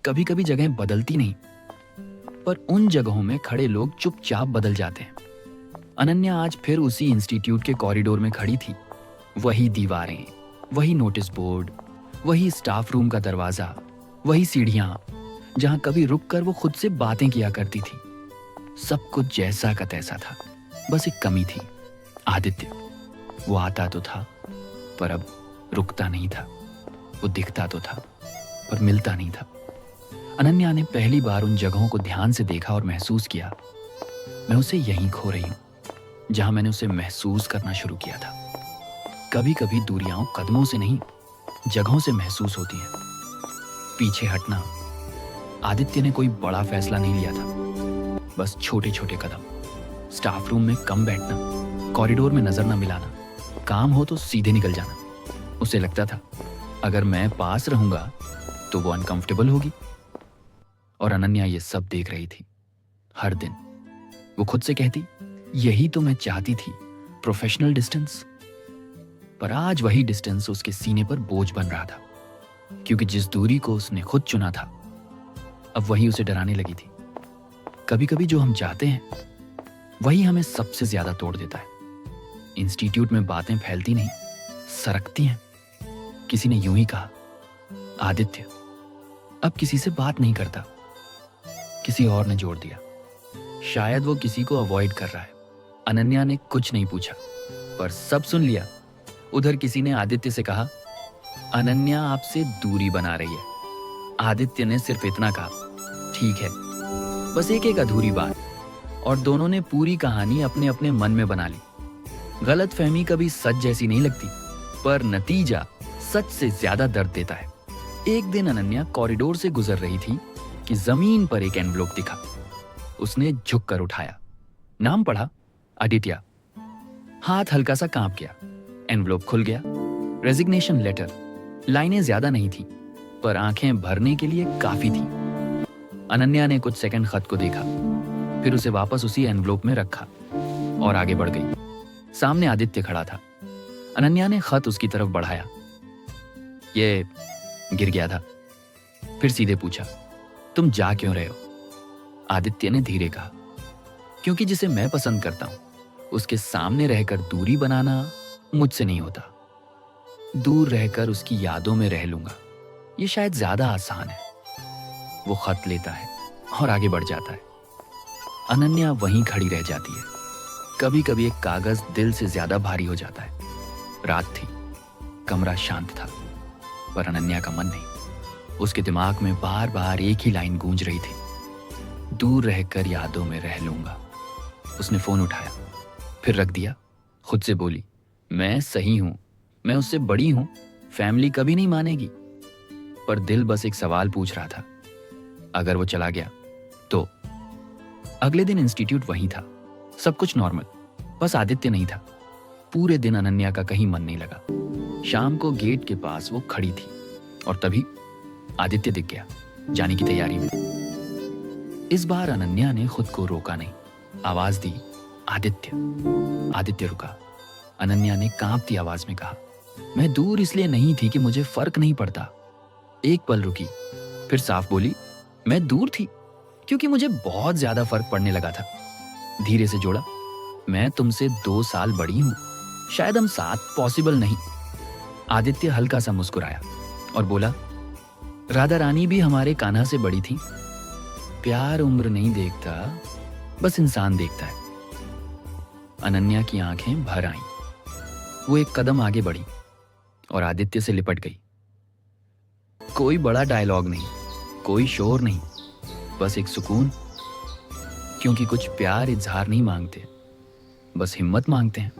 कभी कभी जगहें बदलती नहीं, पर उन जगहों में खड़े लोग चुपचाप बदल जाते हैं। अनन्या आज फिर उसी इंस्टीट्यूट के कॉरिडोर में खड़ी थी। वही दीवारें, वही नोटिस बोर्ड, वही स्टाफ रूम का दरवाजा, वही सीढ़ियां जहां कभी रुककर वो खुद से बातें किया करती थी। सब कुछ जैसा का तैसा था, बस एक कमी थी, आदित्य। वो आता तो था पर अब रुकता नहीं था। वो दिखता तो था पर मिलता नहीं था। अनन्या ने पहली बार उन जगहों को ध्यान से देखा और महसूस किया, मैं उसे यहीं खो रही हूं जहां मैंने उसे महसूस करना शुरू किया था। कभी कभी दूरियां कदमों से नहीं, जगहों से महसूस होती हैं। पीछे हटना, आदित्य ने कोई बड़ा फैसला नहीं लिया था, बस छोटे छोटे कदम। स्टाफ रूम में कम बैठना, कॉरिडोर में नजर न मिलाना, काम हो तो सीधे निकल जाना। उसे लगता था अगर मैं पास रहूंगा तो वो अनकंफर्टेबल होगी, और अनन्या ये सब देख रही थी। हर दिन वो खुद से कहती, यही तो मैं चाहती थी, प्रोफेशनल डिस्टेंस। पर आज वही डिस्टेंस उसके सीने पर बोझ बन रहा था, क्योंकि जिस दूरी को उसने खुद चुना था अब वही उसे डराने लगी थी। कभी कभी जो हम चाहते हैं वही हमें सबसे ज्यादा तोड़ देता है। इंस्टीट्यूट में बातें फैलती नहीं, सरकती हैं। किसी ने यूं ही कहा, आदित्य अब किसी से बात नहीं करता। किसी और ने जोड़ दिया, शायद वो किसी को अवॉइड कर रहा है। अनन्या ने कुछ नहीं पूछा, पर सब सुन लिया। उधर किसी ने आदित्य से कहा, अनन्या आपसे दूरी बना रही है। आदित्य ने सिर्फ इतना कहा, ठीक है। बस एक अधूरी बात, और दोनों ने पूरी कहानी अपने अपने मन में बना ली। गलतफहमी कभी सच जैसी नहीं लगती, पर नतीजा सच से ज्यादा दर्द देता है। एक दिन अनन्या कॉरिडोर से गुजर रही थी कि जमीन पर एक एनवलप दिखा। उसने झुक कर उठाया, नाम पढ़ा, आदित्य। हाथ हल्का सा कांप गया, एनवलप खुल गया। Resignation letter. लाइनें ज्यादा नहीं थी, पर आंखें भरने के लिए काफी थी। अनन्या ने कुछ सेकंड खत को देखा, फिर उसे वापस उसी एनवलप में रखा और आगे बढ़ गई। सामने आदित्य खड़ा था। अनन्या ने खत उसकी तरफ बढ़ाया। ये गिर गया था। फिर सीधे पूछा, तुम जा क्यों रहे हो? आदित्य ने धीरे कहा, क्योंकि जिसे मैं पसंद करता हूं उसके सामने रहकर दूरी बनाना मुझसे नहीं होता। दूर रहकर उसकी यादों में रह लूंगा, ये शायद ज्यादा आसान है। वो खत लेता है और आगे बढ़ जाता है। अनन्या वहीं खड़ी रह जाती है। कभी कभी एक कागज दिल से ज्यादा भारी हो जाता है। रात थी, कमरा शांत था, पर अनन्या का मन नहीं। उसके दिमाग में बार बार एक ही लाइन गूंज रही थी, दूर रहकर यादों में रह लूंगा। उसने फोन उठाया, फिर रख दिया। खुद से बोली, मैं सही हूं, मैं उससे बड़ी हूं, फैमिली कभी नहीं मानेगी। पर दिल बस एक सवाल पूछ रहा था, अगर वो चला गया तो? अगले दिन इंस्टीट्यूट वहीं था, सब कुछ नॉर्मल, बस आदित्य नहीं था। पूरे दिन अनन्या का कहीं मन नहीं लगा। शाम को गेट के पास वो खड़ी थी और तभी आदित्य दिख गया, जाने की तैयारी में। इस बार अनन्या ने खुद को रोका नहीं, आवाज दी, आदित्य। आदित्य रुका। अनन्या ने कांपती आवाज में कहा, मैं दूर इसलिए नहीं थी कि मुझे फर्क नहीं पड़ता। एक पल रुकी, फिर साफ बोली, मैं दूर थी क्योंकि मुझे बहुत ज्यादा फर्क पड़ने लगा था। धीरे से जोड़ा, मैं तुमसे 2 साल बड़ी हूं, शायद हम साथ पॉसिबल नहीं। आदित्य हल्का सा मुस्कुराया और बोला, राधा रानी भी हमारे कान्हा से बड़ी थी। प्यार उम्र नहीं देखता, बस इंसान देखता है। अनन्या की आंखें भर आईं। वो एक कदम आगे बढ़ी और आदित्य से लिपट गई। कोई बड़ा डायलॉग नहीं, कोई शोर नहीं, बस एक सुकून। क्योंकि कुछ प्यार इजहार नहीं मांगते, बस हिम्मत मांगते हैं।